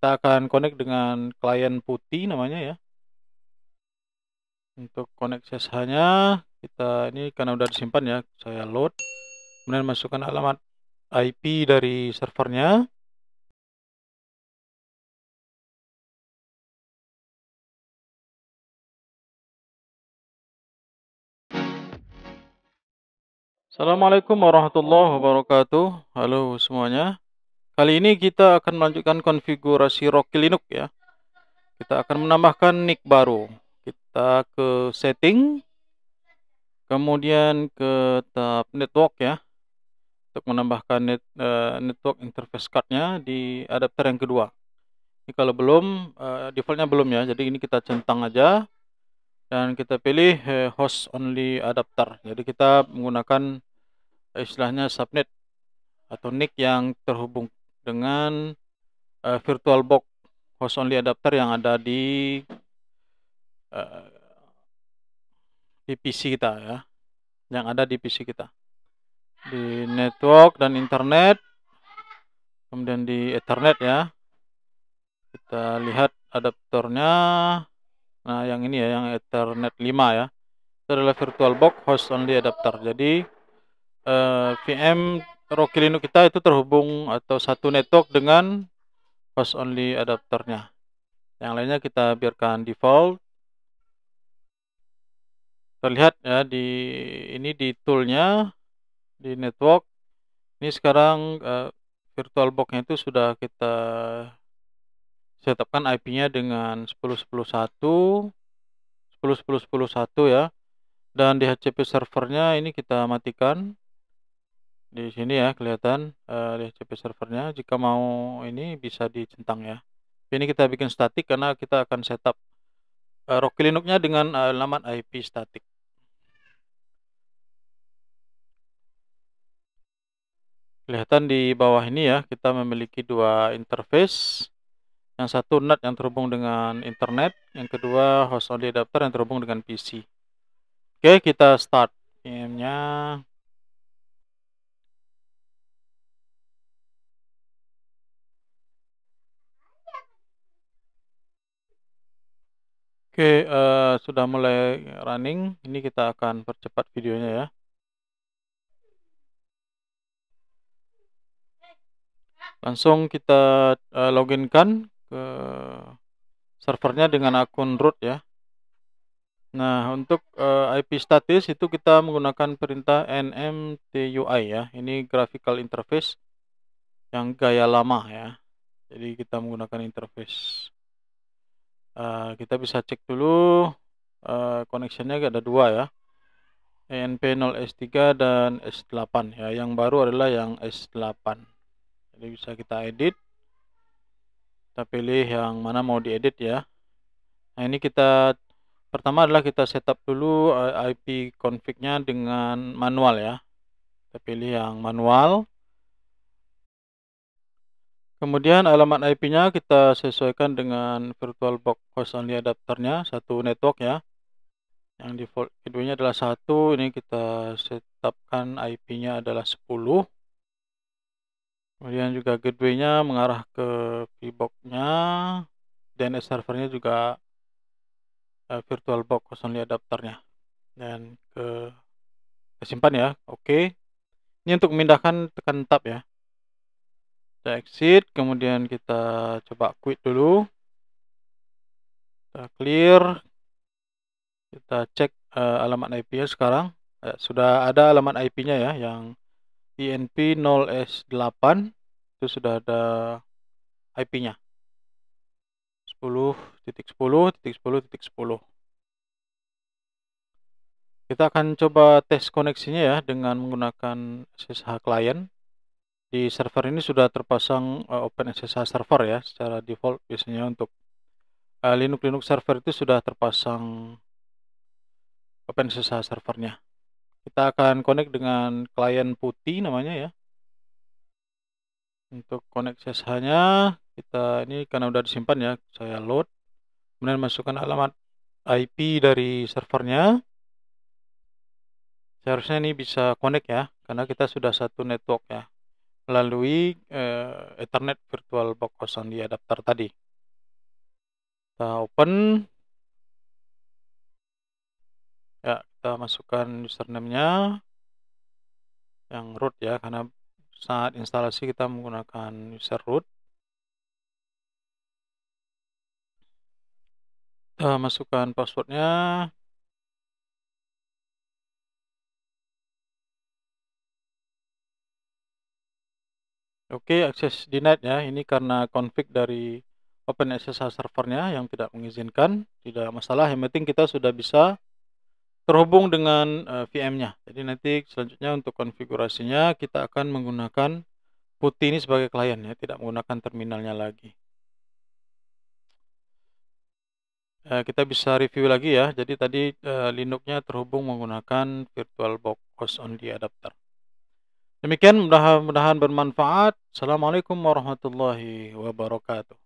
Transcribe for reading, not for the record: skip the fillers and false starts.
Kita akan connect dengan klien putih namanya ya. Untuk connect SSH-nya kita ini karena udah disimpan ya, saya load. Kemudian masukkan alamat IP dari servernya. Assalamualaikum warahmatullahi wabarakatuh. Halo semuanya. Kali ini kita akan melanjutkan konfigurasi Rocky Linux ya. Kita akan menambahkan NIC baru. Kita ke setting, kemudian ke tab network ya, untuk menambahkan network interface card-nya di adapter yang kedua. Ini kalau belum, defaultnya belum ya, jadi ini kita centang aja dan kita pilih host only adapter. Jadi kita menggunakan istilahnya subnet atau NIC yang terhubung dengan VirtualBox host only adapter yang ada uh, di PC kita ya, yang ada di PC kita, di network dan internet, kemudian di Ethernet ya. Kita lihat adaptornya. Nah, yang ini ya, yang Ethernet 5 ya. Itu adalah VirtualBox host only adapter. Jadi VM Rocky Linux kita itu terhubung atau satu network dengan host only adapternya. Yang lainnya kita biarkan default. Terlihat ya di toolnya di network. Ini sekarang VirtualBox-nya itu sudah kita setupkan IP-nya dengan 10.10.1 ya. Dan di HCP servernya ini kita matikan. Di sini ya kelihatan di HCP servernya. Jika mau ini bisa dicentang ya. Ini kita bikin statik karena kita akan setup Rocky Linux-nya dengan alamat IP statik. Kelihatan di bawah ini ya, kita memiliki dua interface. Yang satu NAT yang terhubung dengan internet, yang kedua host only adapter yang terhubung dengan PC. Oke, kita start VM-nya. Oke, sudah mulai running. Ini kita akan percepat videonya ya. Langsung kita loginkan ke servernya dengan akun root ya. Nah, untuk IP statis itu kita menggunakan perintah nmtui ya. Ini graphical interface yang gaya lama ya. Jadi kita menggunakan interface. Kita bisa cek dulu connectionnya ada dua ya. ENP0S3 dan S8 ya. Yang baru adalah yang S8. Jadi bisa kita edit. Kita pilih yang mana mau diedit ya. Nah, ini kita pertama adalah kita setup dulu IP config-nya dengan manual ya. Kita pilih yang manual. Kemudian alamat IP-nya kita sesuaikan dengan VirtualBox host only adapternya, satu network ya. Yang default gateway-nya adalah 1, ini kita setupkan IP-nya adalah 10. Kemudian juga gateway-nya mengarah ke VBox-nya, DNS servernya juga VirtualBox host only adapternya. Dan kesimpan ya, oke. Ini untuk memindahkan tekan tab ya. Kita exit, kemudian kita coba quit dulu. Kita clear. Kita cek alamat IP-nya sekarang. Sudah ada alamat IP-nya ya, yang INP0S8 itu sudah ada IP-nya. 10.10.10.10. Kita akan coba tes koneksinya ya dengan menggunakan SSH client. Di server ini sudah terpasang OpenSSH server ya, secara default biasanya untuk Linux server itu sudah terpasang OpenSSH servernya. Kita akan connect dengan klien putih namanya ya. Untuk connect SSH-nya kita ini karena udah disimpan ya, saya load. Kemudian masukkan alamat IP dari servernya. Seharusnya ini bisa connect ya, karena kita sudah satu network ya. melalui Ethernet VirtualBox on the adapter tadi. Kita open, ya kita masukkan username-nya yang root ya, karena saat instalasi kita menggunakan user root. Kita masukkan passwordnya. Oke, akses denied ya. Ini karena config dari OpenSSH servernya yang tidak mengizinkan. Tidak masalah, yang penting kita sudah bisa terhubung dengan VM-nya. Jadi nanti selanjutnya untuk konfigurasinya kita akan menggunakan PuTTY ini sebagai klien ya, tidak menggunakan terminalnya lagi. Kita bisa review lagi ya. Jadi tadi Linux-nya terhubung menggunakan VirtualBox on the adapter. Demikian, mudah-mudahan bermanfaat. Assalamualaikum warahmatullahi wabarakatuh.